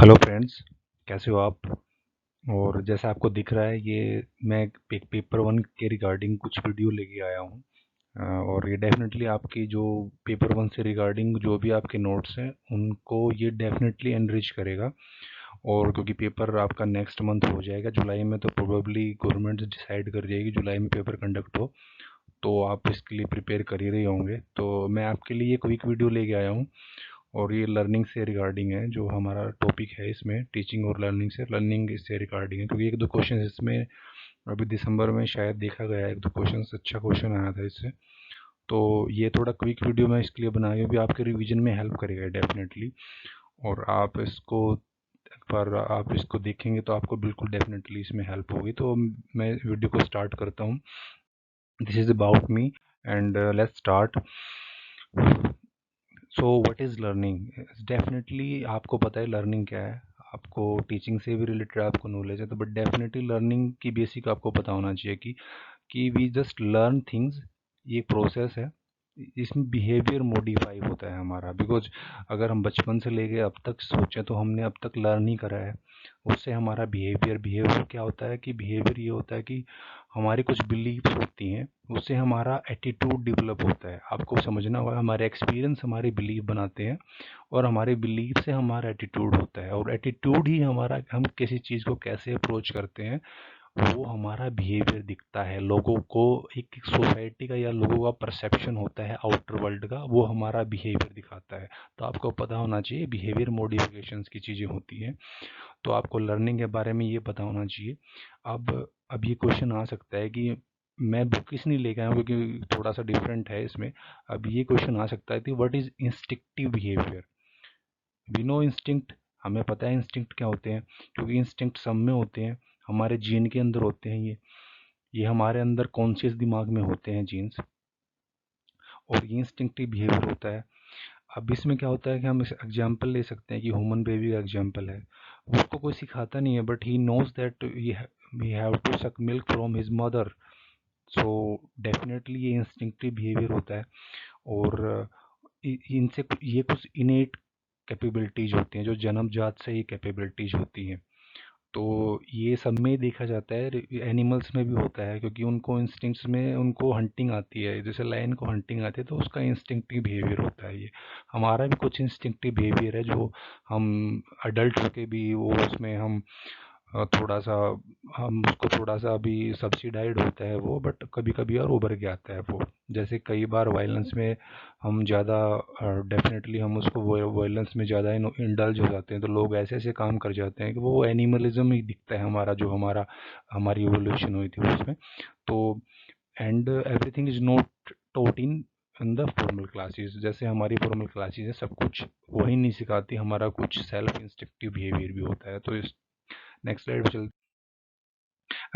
Hello friends, कैसे हो आप। और जैसा आपको दिख रहा है, ये मैं एक पेपर वन के रिगार्डिंग कुछ वीडियो लेके आया हूँ। और ये डेफिनेटली आपकी जो पेपर वन से रिगार्डिंग जो भी आपके नोट्स हैं उनको ये डेफिनेटली एनरिच करेगा। और क्योंकि पेपर आपका नेक्स्ट मंथ हो जाएगा जुलाई में, तो प्रोबेबली गवर्नमेंट डिसाइड कर जाएगी जुलाई में पेपर कंडक्ट हो, तो आप इसके लिए प्रिपेयर कर ही रहे होंगे। तो मैं आपके लिए ये क्विक वीडियो लेके आया हूँ और ये लर्निंग से रिगार्डिंग है। जो हमारा टॉपिक है इसमें टीचिंग और लर्निंग से रिगार्डिंग है, क्योंकि एक दो क्वेश्चन इसमें अभी दिसंबर में शायद देखा गया है, एक दो क्वेश्चन अच्छा क्वेश्चन आया था इससे। तो ये थोड़ा क्विक वीडियो मैं इसके लिए बनाया क्योंकि आपके रिवीजन में हेल्प करेगा डेफिनेटली। और आप इसको पर आप इसको देखेंगे तो आपको बिल्कुल डेफिनेटली इसमें हेल्प होगी। तो मैं वीडियो को स्टार्ट करता हूँ। This is about me and let's start. So what is learning. Definitely आपको पता है लर्निंग क्या है, आपको टीचिंग से भी रिलेटेड आपको नॉलेज है, तो बट डेफिनेटली लर्निंग की बेसिक आपको पता होना चाहिए कि वी जस्ट लर्न थिंग्स। ये प्रोसेस है, इसमें बिहेवियर मॉडिफाई होता है हमारा। बिकॉज अगर हम बचपन से लेके अब तक सोचें तो हमने अब तक लर्न ही करा है। उससे हमारा बिहेवियर क्या होता है कि बिहेवियर ये होता है कि हमारी कुछ बिलीव्स होती हैं, उससे हमारा एटीट्यूड डेवलप होता है। आपको समझना होगा, हमारे एक्सपीरियंस हमारे बिलीव बनाते हैं और हमारे बिलीव से हमारा एटीट्यूड होता है, और एटीट्यूड ही हमारा, हम किसी चीज़ को कैसे अप्रोच करते हैं वो हमारा बिहेवियर दिखता है लोगों को। एक सोसाइटी का या लोगों का परसेप्शन होता है आउटर वर्ल्ड का, वो हमारा बिहेवियर दिखाता है। तो आपको पता होना चाहिए बिहेवियर मॉडिफिकेशंस की चीज़ें होती हैं। तो आपको लर्निंग के बारे में ये पता होना चाहिए। अब ये क्वेश्चन आ सकता है कि मैं बुक इसलिए लेके आया हूँ क्योंकि थोड़ा सा डिफरेंट है इसमें। अब ये क्वेश्चन आ सकता है कि what is instinctive behaviour. We know instinct, हमें पता है इंस्टिंक्ट क्या होते हैं, क्योंकि इंस्टिंक्ट सब में होते हैं, हमारे जीन के अंदर होते हैं। ये हमारे अंदर कॉन्शियस दिमाग में होते हैं जीन्स, और ये इंस्टिंक्टिव बिहेवियर होता है। अब इसमें क्या होता है कि हम इस एग्जाम्पल ले सकते हैं कि ह्यूमन बेबी का एग्जाम्पल है। उसको कोई सिखाता नहीं है, but he knows that we have to suck milk from his mother. So definitely ये इंस्टिंक्टिव बिहेवियर होता है। और इनसे ये कुछ इनेट कैपेबिलिटीज होती हैं जो जन्मजात से ही कैपेबिलिटीज होती हैं। तो ये सब में देखा जाता है, एनिमल्स में भी होता है, क्योंकि उनको इंस्टिंक्ट्स में उनको हंटिंग आती है। जैसे लायन को हंटिंग आती है तो उसका इंस्टिंक्टिव बिहेवियर होता है। ये हमारा भी कुछ इंस्टिंक्टिव बिहेवियर है जो हम अडल्ट होके भी वो उसमें हम थोड़ा सा, हम उसको थोड़ा सा अभी सब्सिडाइड होता है वो, बट कभी कभी और उभर के आता है वो। जैसे कई बार वायलेंस में हम ज़्यादा, डेफिनेटली हम उसको वायलेंस में ज़्यादा इंडल्ज हो जाते हैं, तो लोग ऐसे ऐसे काम कर जाते हैं कि वो एनिमलिज्म ही दिखता है हमारा, जो हमारी एवोल्यूशन हुई थी उसमें। तो and everything is not taught in the formal classes. जैसे हमारी फॉर्मल क्लासेस है, सब कुछ वही नहीं सिखाती, हमारा कुछ सेल्फ इंस्ट्रक्टिव बिहेवियर भी होता है। तो इस नेक्स्ट स्लाइड पे चलते।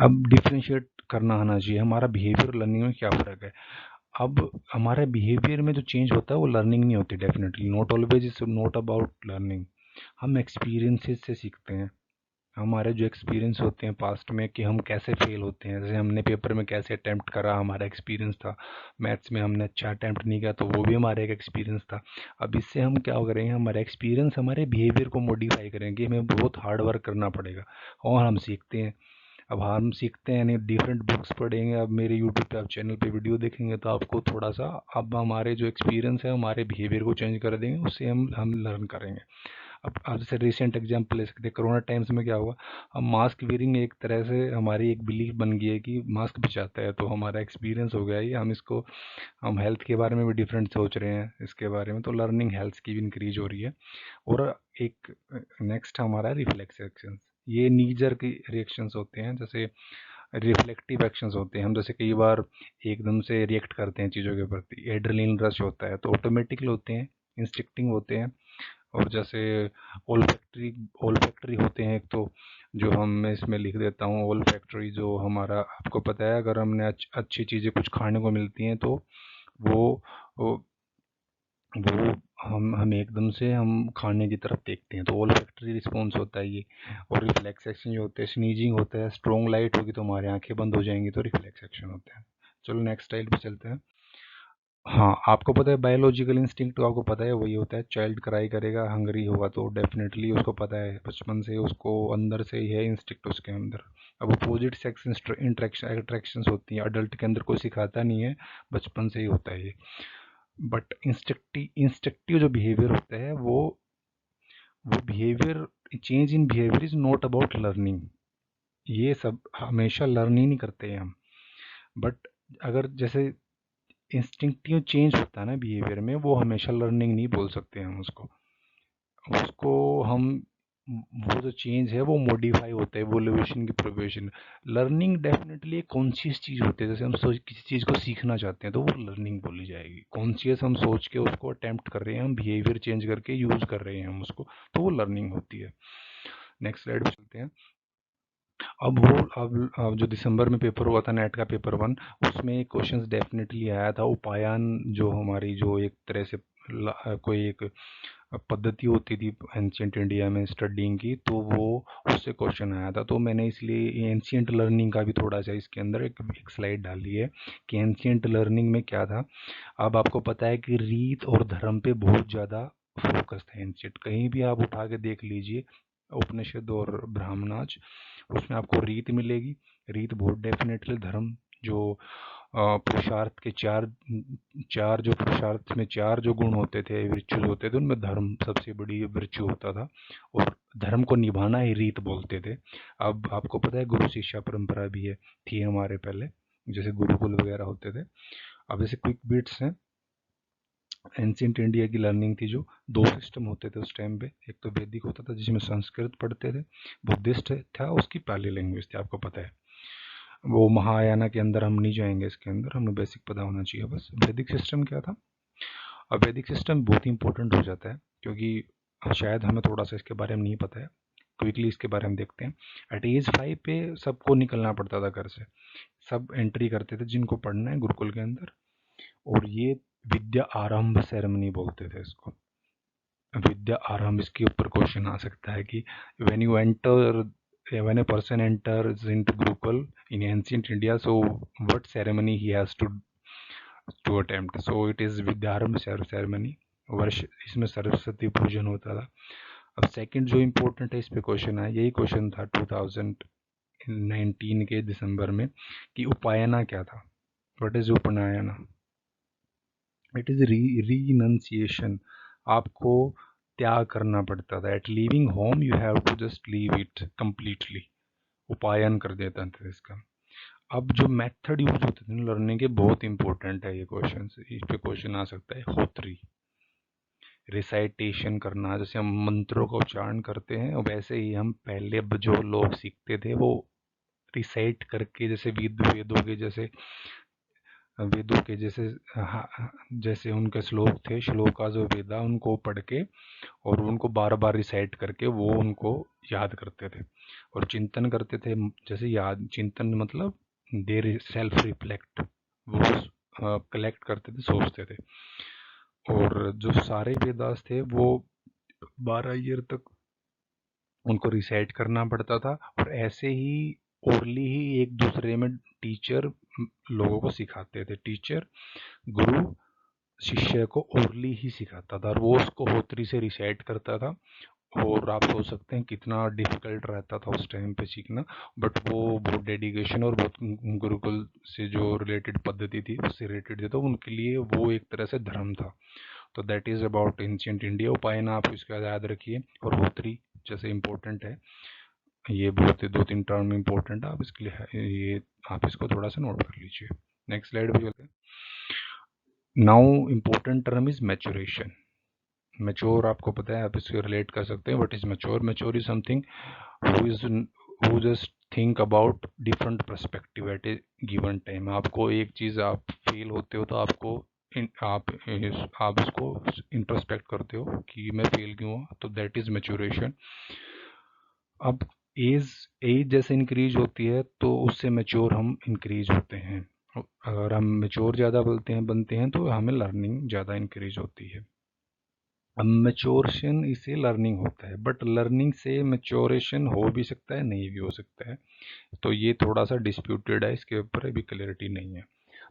अब डिफ्रेंशिएट करना आना चाहिए हमारा बिहेवियर लर्निंग में क्या फ़र्क है। अब हमारे बिहेवियर में जो चेंज होता है वो लर्निंग नहीं होती, definitely not always is not about learning. हम एक्सपीरियंसेस से सीखते हैं। हमारे जो एक्सपीरियंस होते हैं पास्ट में कि हम कैसे फेल होते हैं, जैसे हमने पेपर में कैसे अटैम्प्ट करा, हमारा एक्सपीरियंस था। मैथ्स में हमने अच्छा अटैम्प्ट नहीं किया तो वो भी हमारा एक एक्सपीरियंस था। अब इससे हम क्या करेंगे, हमारा एक्सपीरियंस हमारे बिहेवियर को मॉडिफाई करेंगे, हमें बहुत हार्ड वर्क करना पड़ेगा और हम सीखते हैं। अब हम सीखते हैं यानी डिफरेंट बुक्स पढ़ेंगे, अब मेरे यूट्यूब पे आप चैनल पे वीडियो देखेंगे तो आपको थोड़ा सा, अब हमारे जो एक्सपीरियंस है हमारे बिहेवियर को चेंज कर देंगे, उससे हम लर्न करेंगे। अब आप जैसे रिसेंट एग्जांपल ले सकते हैं, कोरोना टाइम्स में क्या हुआ, हम मास्क वेयरिंग एक तरह से हमारी एक बिलीफ बन गई है कि मास्क बचाता है, तो हमारा एक्सपीरियंस हो गया है ये, हम इसको, हम हेल्थ के बारे में भी डिफरेंट सोच रहे हैं इसके बारे में, तो लर्निंग हेल्थ की भी इंक्रीज हो रही है। और एक नेक्स्ट हमारा रिफ्लेक्स एक्शंस, ये नी जर्क रिएक्शंस होते हैं, जैसे रिफ्लेक्टिव एक्शंस होते हैं। हम जैसे कई बार एकदम से रिएक्ट करते हैं चीज़ों के प्रति, एड्रेनलिन रश होता है, तो ऑटोमेटिकली होते हैं, इंस्टिक्टिंग होते हैं। और जैसे ओल्फैक्टरी ओल्फैक्टरी होते हैं एक तो, जो हम, मैं इसमें लिख देता हूँ ओल्फैक्टरी, जो हमारा, आपको पता है अगर हमने अच्छी चीज़ें कुछ खाने को मिलती हैं तो वो वो वो हम एकदम से हम खाने की तरफ देखते हैं, तो ओल्फैक्टरी रिस्पॉन्स होता है ये। और रिफ्लेक्स एक्शन जो होते हैं, स्नीजिंग होता है, स्ट्रॉन्ग लाइट होगी तो हमारी आंखें बंद हो जाएंगी, तो रिफ्लेक्स एक्शन होता है। चलो नेक्स्ट स्लाइड पे चलते हैं। हाँ, आपको पता है बायोलॉजिकल इंस्टिंक्ट तो आपको पता है वही होता है, चाइल्ड क्राई करेगा, हंगरी होगा तो डेफिनेटली उसको पता है बचपन से, उसको अंदर से ही है इंस्टिंक्ट उसके अंदर। अब अपोजिट सेक्स इंटरेक्शन अट्रैक्शंस होती हैं, अडल्ट के अंदर कोई सिखाता नहीं है, बचपन से ही होता है ये। बट इंस्टिंक्टिव जो बिहेवियर होता है वो behaviour, change in behaviour is not about learning. ये सब हमेशा लर्न ही नहीं करते हैं हम। बट अगर जैसे इंस्टिंक्टिव चेंज होता है ना बिहेवियर में, वो हमेशा लर्निंग नहीं बोल सकते हम उसको। उसको हम, वो जो चेंज है वो मॉडिफाई होता है एवोल्यूशन की प्रोग्रेशन। लर्निंग डेफिनेटली एक कॉन्शियस चीज़ होती है, जैसे हम सोच किसी चीज़ को सीखना चाहते हैं तो वो लर्निंग बोली जाएगी। कॉन्शियस हम सोच के उसको अटेम्प्ट कर रहे हैं, हम बिहेवियर चेंज करके यूज़ कर रहे हैं हम उसको, तो वो लर्निंग होती है। नेक्स्ट स्लाइड पे चलते हैं। अब जो दिसंबर में पेपर हुआ था नेट का पेपर वन, उसमें क्वेश्चंस डेफिनेटली आया था। उपायन जो हमारी जो एक तरह से कोई एक पद्धति होती थी एंशियंट इंडिया में स्टडिंग की, तो वो उससे क्वेश्चन आया था। तो मैंने इसलिए एंशियंट लर्निंग का भी थोड़ा सा इसके अंदर एक स्लाइड डाली है कि एंशियंट लर्निंग में क्या था। अब आपको पता है कि रीत और धर्म पे बहुत ज़्यादा फोकस था एंशियंट, कहीं भी आप उठा के देख लीजिए उपनिषद और ब्राह्मणाज, उसमें आपको रीत मिलेगी। रीत बहुत डेफिनेटली धर्म, जो पुरुषार्थ के चार चार जो पुरुषार्थ में चार जो गुण होते थे, विर्चुज होते थे, उनमें धर्म सबसे बड़ी विर्चु होता था, और धर्म को निभाना ही रीत बोलते थे। अब आपको पता है गुरु शिष्या परंपरा भी है, थी हमारे पहले, जैसे गुरुकुल वगैरह होते थे। अब जैसे क्विक बिट्स हैं, एंशियंट इंडिया की लर्निंग थी जो, दो सिस्टम होते थे उस टाइम पे। एक तो वैदिक होता था जिसमें संस्कृत पढ़ते थे, बुद्धिस्ट था उसकी पाली लैंग्वेज थी, आपको पता है। वो महायाना के अंदर हम नहीं जाएंगे, इसके अंदर हमें बेसिक पता होना चाहिए बस। वैदिक सिस्टम क्या था? अब वैदिक सिस्टम बहुत ही इंपॉर्टेंट हो जाता है, क्योंकि शायद हमें थोड़ा सा इसके बारे में नहीं पता है। क्विकली इसके बारे में देखते हैं। एट एज 5 पे सबको निकलना पड़ता था घर से, सब एंट्री करते थे जिनको पढ़ना है गुरुकुल के अंदर, और ये विद्या आरंभ सेरेमनी बोलते थे इसको। विद्या आरंभ, इसके ऊपर क्वेश्चन आ सकता है कि when you enter, when a person enters into Gurukul in ancient India, so what ceremony he has to attempt? So it is Vidyarambh ceremony। वर्ष इसमें सरस्वती पूजन होता था। अब सेकंड जो इम्पोर्टेंट है, इस पे क्वेश्चन है, यही क्वेश्चन था 2019 के दिसंबर में, कि उपायना क्या था? What is Upanayana? It is renunciation. आपको त्याग करना पड़ता था। At living home you have to just leave it completely, Upanayana कर देता था इसका। अब जो मेथड यूज होते थे लर्निंग के, बहुत इंपॉर्टेंट है ये क्वेश्चन, इस पे क्वेश्चन आ सकता है। होत्री, रिसाइटेशन करना, जैसे हम मंत्रों का उच्चारण करते हैं वैसे ही हम पहले जो लोग सीखते थे वो रिसाइट करके, जैसे वेदों के जैसे, जैसे उनके श्लोक थे, श्लोका जो वेदा, उनको पढ़ के और उनको बार बार रिसाइट करके वो उनको याद करते थे और चिंतन करते थे। जैसे याद चिंतन मतलब देर सेल्फ रिफ्लेक्ट, वो कलेक्ट करते थे, सोचते थे। और जो सारे वेदास थे वो 12 ईयर तक उनको रिसाइट करना पड़ता था, और ऐसे ही ओरली ही एक दूसरे में टीचर लोगों को सिखाते थे। टीचर, गुरु शिष्य को ओरली ही सिखाता था, और वो उसको होत्री से रिसाइट करता था। और आप सोच सकते हैं कितना डिफिकल्ट रहता था उस टाइम पे सीखना, बट वो बहुत डेडिकेशन और बहुत गुरुकुल से जो रिलेटेड पद्धति थी उससे रिलेटेड थी, तो उनके लिए वो एक तरह से धर्म था। तो that is about ancient India. Upanayana आप इसका याद रखिए, और होत्री जैसे इंपॉर्टेंट है, ये बहुत ही 2-3 टर्म इंपॉर्टेंट है, आप इसके लिए ये आप इसको थोड़ा सा नोट कर लीजिए। नेक्स्ट स्लाइड पे चलते हैं। Now important term is maturation. Mature आपको पता है, आप इससे रिलेट कर सकते हैं। What is mature? Mature is something who just think about different perspective at a given time. आपको एक चीज़, आप फेल होते हो तो आपको आप उसको इंट्रोस्पेक्ट करते हो कि मैं फेल क्यों हुआ, तो दैट इज मैच्योरेशन। अब एज एज जैसे इंक्रीज होती है तो उससे मैच्योर हम इंक्रीज होते हैं। अगर हम मैच्योर ज़्यादा बनते हैं तो हमें लर्निंग ज़्यादा इंक्रीज होती है। अब मैच्योरेशन इसे लर्निंग होता है, बट लर्निंग से मैच्योरेशन हो भी सकता है, नहीं भी हो सकता है। तो ये थोड़ा सा डिस्प्यूटेड है, इसके ऊपर अभी क्लैरिटी नहीं है।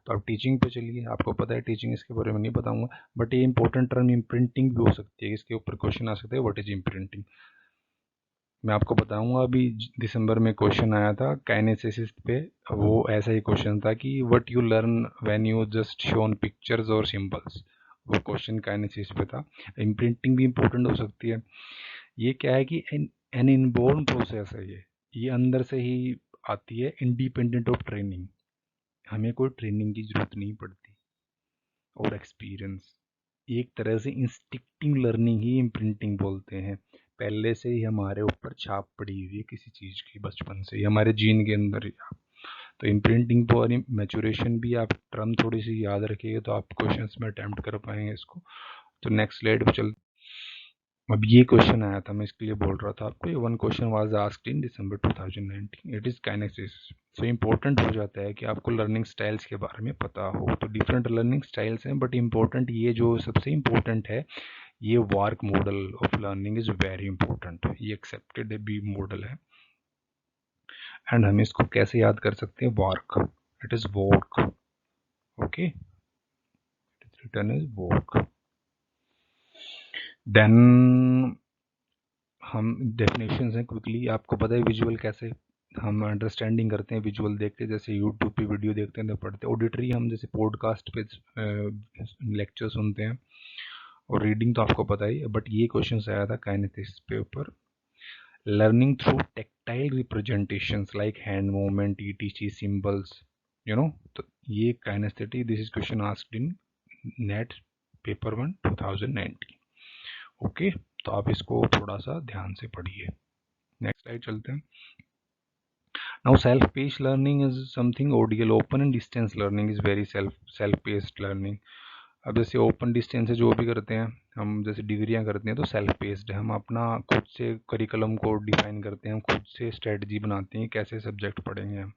तो आप टीचिंग पे चलिए, आपको पता है टीचिंग, इसके बारे में नहीं बताऊंगा, बट ये इंपॉर्टेंट टर्म इम्प्रिंटिंग भी हो सकती है, इसके ऊपर क्वेश्चन आ सकते हैं, व्हाट इज इम्प्रिंटिंग। मैं आपको बताऊंगा, अभी दिसंबर में क्वेश्चन आया था काइनेसिस पे, वो ऐसा ही क्वेश्चन था कि what you learn when you just shown pictures और सिंबल्स, वो क्वेश्चन काइनेसिस पे था। इम्प्रिंटिंग भी इम्पोर्टेंट हो सकती है। ये क्या है कि एन इनबोर्न प्रोसेस है, ये अंदर से ही आती है, इंडिपेंडेंट ऑफ ट्रेनिंग, हमें कोई ट्रेनिंग की जरूरत नहीं पड़ती और एक्सपीरियंस। एक तरह से इंस्टिक्टिंग लर्निंग ही इम्प्रिंटिंग बोलते हैं, पहले से ही हमारे ऊपर छाप पड़ी हुई है किसी चीज़ की, बचपन से ही हमारे जीन के अंदर ही। तो इम्प्रिंटिंग तो और मैचुरेशन भी आप टर्म थोड़ी सी याद रखिएगा तो आप क्वेश्चंस में अटेम्प्ट कर पाएंगे इसको। तो नेक्स्ट स्लाइड पे चल, अब ये क्वेश्चन आया था, मैं इसके लिए बोल रहा था आपको, ये one question was asked in December 2019, it is kinesis. So important हो जाता है कि आपको लर्निंग स्टाइल्स के बारे में पता हो। तो डिफरेंट लर्निंग स्टाइल्स हैं, बट इम्पोर्टेंट ये जो सबसे इम्पोर्टेंट है, ये VARK model of learning is very important, ये एक्सेप्टेड बी मॉडल है। एंड हम इसको कैसे याद कर सकते हैं, VARK, it is work, okay, return is work. Then हम डेफिनेशंस हैं क्विकली, आपको पता है विजुअल कैसे हम अंडरस्टैंडिंग करते हैं, विजुअल देख के, जैसे यूट्यूब पे वीडियो देखते हैं तो पढ़ते हैं। ऑडिटरी हम जैसे पॉडकास्ट पे लेक्चर सुनते हैं, और रीडिंग तो आपको पता ही है, बट ये क्वेश्चन आया था काइनेसिस पे ऊपर। Learning through tactile representations like hand movement, etc symbols, you know. तो ये kinesthetic, this is question asked in NET paper 1 2019, okay. तो आप इसको थोड़ा सा ध्यान से पढ़िए। नेक्स्ट स्लाइड चलते हैं। Now self paced learning is something ODL, open and distance learning is very self paced learning. अब जैसे ओपन डिस्टेंस से जो भी करते हैं हम, जैसे डिग्रियां करते हैं तो सेल्फ पेस्ड है, हम अपना खुद से करिकुलम को डिफाइन करते हैं, हम खुद से स्ट्रेटजी बनाते हैं कैसे सब्जेक्ट पढ़ेंगे हम।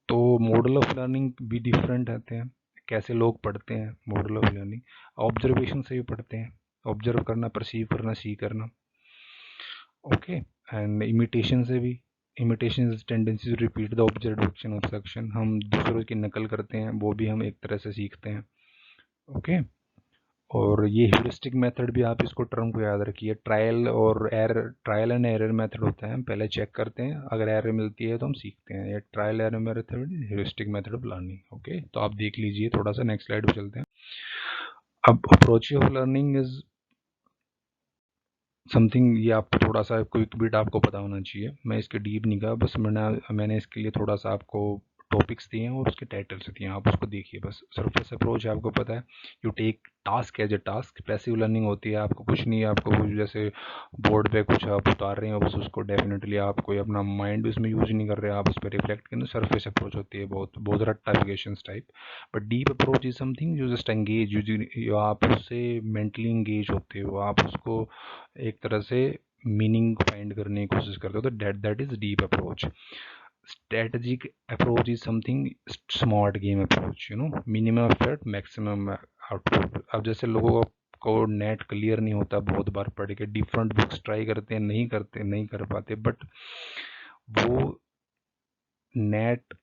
तो मॉडल ऑफ लर्निंग भी डिफरेंट रहते हैं, कैसे लोग पढ़ते हैं मॉडल ऑफ लर्निंग। ऑब्जर्वेशन से भी पढ़ते हैं, ऑब्जर्व करना, परसीव करना, सी करना, ओके। एंड इमिटेशन से भी, imitation is tendency to repeat the observed action of section, हम दूसरों की नकल करते हैं, वो भी हम एक तरह से सीखते हैं, ओके। और ये ह्यूरिस्टिक मेथड भी, आप इसको टर्म को याद रखिए, ट्रायल और error, trial and error method होता है, हम पहले चेक करते हैं, अगर एरर मिलती है तो हम सीखते हैं, ये trial error method, heuristic method of learning, okay. तो आप देख लीजिए थोड़ा सा, नेक्स्ट स्लाइड पे चलते हैं। अब approach of learning is something, ये आप थोड़ा सा क्विक बिट आपको पता होना चाहिए, मैं इसके डीप नहीं गया, बस मैंने इसके लिए थोड़ा सा आपको टॉपिक्स दिए हैं और उसके टाइटल्स दिए हैं, आप उसको देखिए बस। सरफेस अप्रोच है, आपको पता है, you take task as a task. Passive learning होती है, आपको कुछ नहीं है, आपको कुछ जैसे बोर्ड पे कुछ आप उतार रहे हैं बस उसको, डेफिनेटली आप कोई अपना माइंड उसमें यूज नहीं कर रहे हैं, आप उस पर रिफ्लेक्ट करें। सरफेस अप्रोच होती है, बहुत बहुत रट्टाफिकेशन type. But deep approach is something जो जस्ट एंगेज, जो आप उससे मेंटली एंगेज होते हो, आप उसको एक तरह से मीनिंग फाइंड करने की कोशिश करते हो, तो that is deep approach. Strategic approach is something smart game approach, you know, minimum effort maximum output. अब जैसे लोगों को नेट क्लियर नहीं होता, बहुत बार पढ़ के डिफरेंट बुक्स ट्राई करते हैं, नहीं कर पाते, बट वो नेट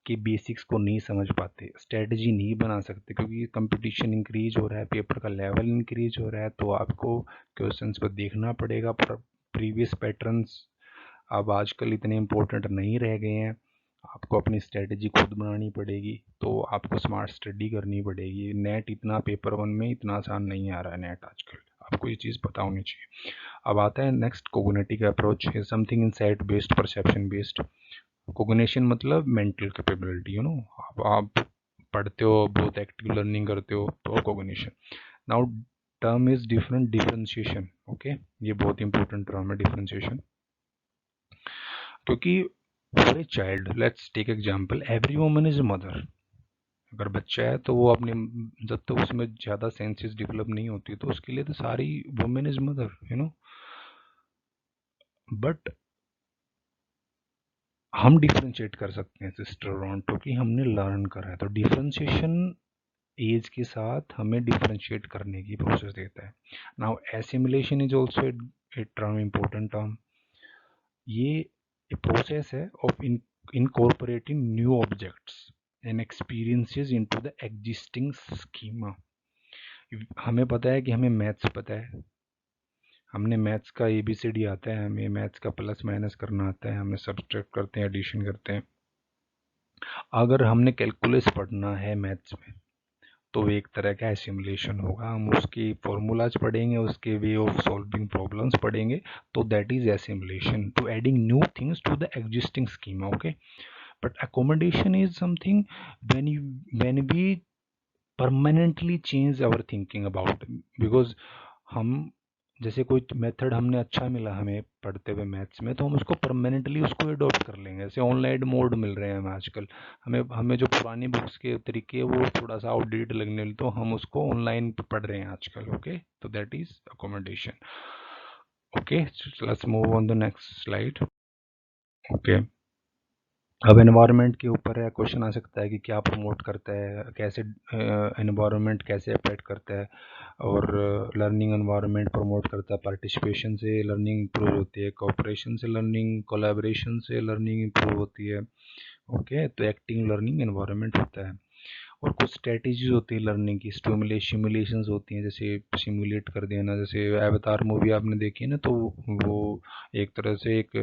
के बेसिक्स को नहीं समझ पाते, स्ट्रेटजी नहीं बना सकते, क्योंकि कंपटीशन इंक्रीज हो रहा है, पेपर का लेवल इंक्रीज हो रहा है, तो आपको क्वेश्चंस को देखना पड़ेगा, पर प्रीवियस पैटर्न्स अब आजकल इतने इम्पोर्टेंट नहीं रह गए हैं, आपको अपनी स्ट्रेटजी खुद बनानी पड़ेगी, तो आपको स्मार्ट स्टडी करनी पड़ेगी। नेट इतना पेपर 1 में इतना आसान नहीं आ रहा है नेट आजकल, आपको ये चीज़ पता होनी चाहिए। अब आता है नेक्स्ट, कोग्निटिव अप्रोच है something insight based, perception based. Cognition मतलब मेंटल कैपेबिलिटी, यू नो, आप पढ़ते हो, बहुत एक्टिव लर्निंग करते हो, तो cognition. Now term is different, differentiation, okay, ये बहुत इंपॉर्टेंट टर्म है डिफरेंशिएशन, क्योंकि for a child, let's take example, every woman is a mother. अगर बच्चा है तो वो अपने, जब तक उसमें ज़्यादा सेंसेस डेवलप नहीं होती तो उसके लिए तो सारी women is mother, you know. But हम डिफ्रेंशिएट कर सकते हैं सिस्टर और क्योंकि हमने लर्न करा है, तो डिफ्रेंशिएशन एज के साथ हमें डिफ्रेंशिएट करने की प्रोसेस देता है। Now assimilation is also a term, important term. ये प्रोसेस है of incorporating new objects, and experiences into the existing schema. हमें पता है कि हमें मैथ्स पता है, हमने मैथ्स का ABCD आता है, हमें मैथ्स का प्लस माइनस करना आता है, हमें सब्सट्रैक्ट करते हैं, एडिशन करते हैं। अगर हमने कैलकुलस पढ़ना है मैथ्स में तो वो एक तरह का सिमुलेशन होगा, हम उसकी फॉर्मूलाज पढ़ेंगे, उसके वे ऑफ सॉल्विंग प्रॉब्लम्स पढ़ेंगे, तो that is assimilation to adding new things to the existing schema. Okay, but accommodation is something when we permanently change our thinking about, because हम जैसे कोई मेथड हमने अच्छा मिला हमें पढ़ते हुए मैथ्स में, तो हम उसको परमानेंटली उसको अडॉप्ट कर लेंगे. जैसे ऑनलाइन मोड मिल रहे हैं हमें आजकल, हमें हमें जो पुरानी बुक्स के तरीके वो थोड़ा सा आउटडेटेड लगने लगे, तो हम उसको ऑनलाइन पढ़ रहे हैं आजकल. ओके, तो that is accommodation. Okay, let's move on the next slide. Okay, अब एनवायरनमेंट के ऊपर है, क्वेश्चन आ सकता है कि क्या प्रमोट करता है, कैसे एनवायरनमेंट कैसे अफेक्ट करता है, और लर्निंग एनवायरनमेंट प्रमोट करता है. पार्टिसिपेशन से लर्निंग इंप्रूव होती है, कोऑपरेशन से लर्निंग, कोलैबोरेशन से लर्निंग इंप्रूव होती है. ओके, तो एक्टिंग लर्निंग एनवायरनमेंट होता है. और कुछ स्ट्रेटजीज होती है लर्निंग की, सिमुलेशंस होती हैं, जैसे सिमुलेट कर देना. जैसे अवतार मूवी आपने देखी है ना, तो वो एक तरह से एक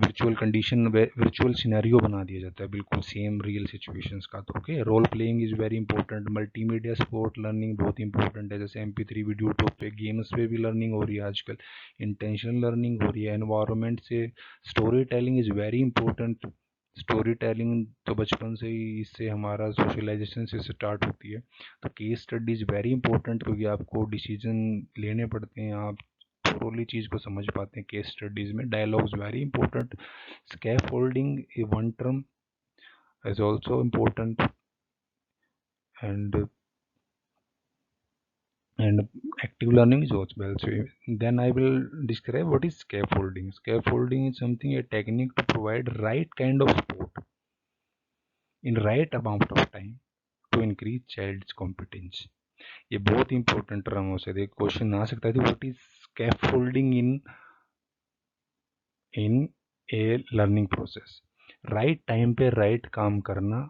वर्चुअल कंडीशन, वर्चुअल सिनेरियो बना दिया जाता है, बिल्कुल सेम रियल सिचुएशंस का. तो okay, role playing is very important. Multimedia support learning बहुत इंपॉर्टेंट है, जैसे MP3 वीडियो टॉप पे, गेम्स पे भी लर्निंग हो रही है आजकल, इंटेंशनल लर्निंग हो रही है. एनवायरनमेंट से story telling is very important. Story telling तो बचपन से ही इससे हमारा सोशलाइजेशन से स्टार्ट होती है. तो case study is very important, क्योंकि आपको डिसीजन लेने पड़ते हैं, आप थोरोली चीज़ को समझ पाते हैं केस स्टडीज़ में. Dialogues very important. Scaffolding one term is also important, and and active learning is also well. So then I will describe what is scaffolding. Scaffolding is something, a technique to provide right kind of support in right amount of time to increase child's competence. ये बहुत important term हो सकता है, question आ सकता है what is scaffolding in A learning process. Right time पे right काम करना.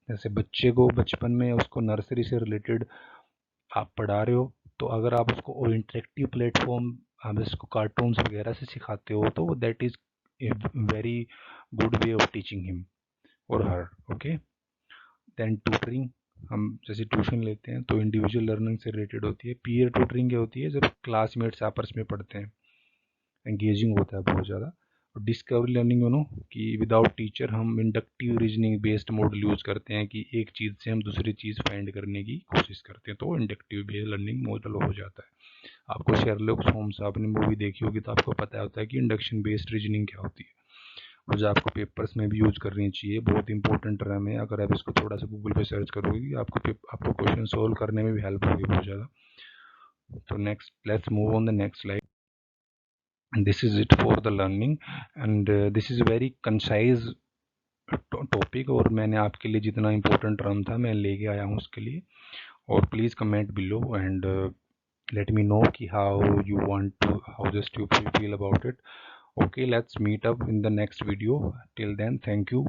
जैसे बच्चे को बचपन में उसको नर्सरी से रिलेटेड आप पढ़ा रहे हो, तो अगर आप उसको इंटरेक्टिव प्लेटफॉर्म, आप इसको कार्टून्स वगैरह से सिखाते हो, तो that is a very good way of teaching him और हर. ओके, देन ट्यूटरिंग, हम जैसे ट्यूशन लेते हैं तो इंडिविजुअल लर्निंग से रिलेटेड होती है. पीयर ट्यूटरिंग क्या होती है, जब क्लासमेट्स आपस में पढ़ते हैं, एंगेजिंग होता है बहुत ज़्यादा. और डिस्कवरी लर्निंग यू नो कि विदाउट टीचर हम inductive reasoning based model use करते हैं, कि एक चीज़ से हम दूसरी चीज़ फाइंड करने की कोशिश करते हैं, तो इंडक्टिव बेस्ड लर्निंग मॉडल हो जाता है. आपको शेरलॉक होम्स आपने मूवी देखी होगी तो आपको पता होता है कि इंडक्शन बेस्ड रीजनिंग क्या होती है, और जो आपको पेपर्स में भी यूज़ करनी चाहिए. बहुत इंपॉर्टेंट टर्म है, अगर आप इसको थोड़ा सा गूगल पे सर्च करोगे आपको क्वेश्चन सोल्व करने में भी हेल्प होगी बहुत ज़्यादा. तो next, let's move on the next slide. And this is it for the learning, and this is a very concise topic, और मैंने आपके लिए जितना इम्पोर्टेंट टर्म था मैं लेके आया हूँ उसके लिए. और please comment below and let me know ki how just you feel about it. Okay, let's meet up in the next video. Till then, thank you.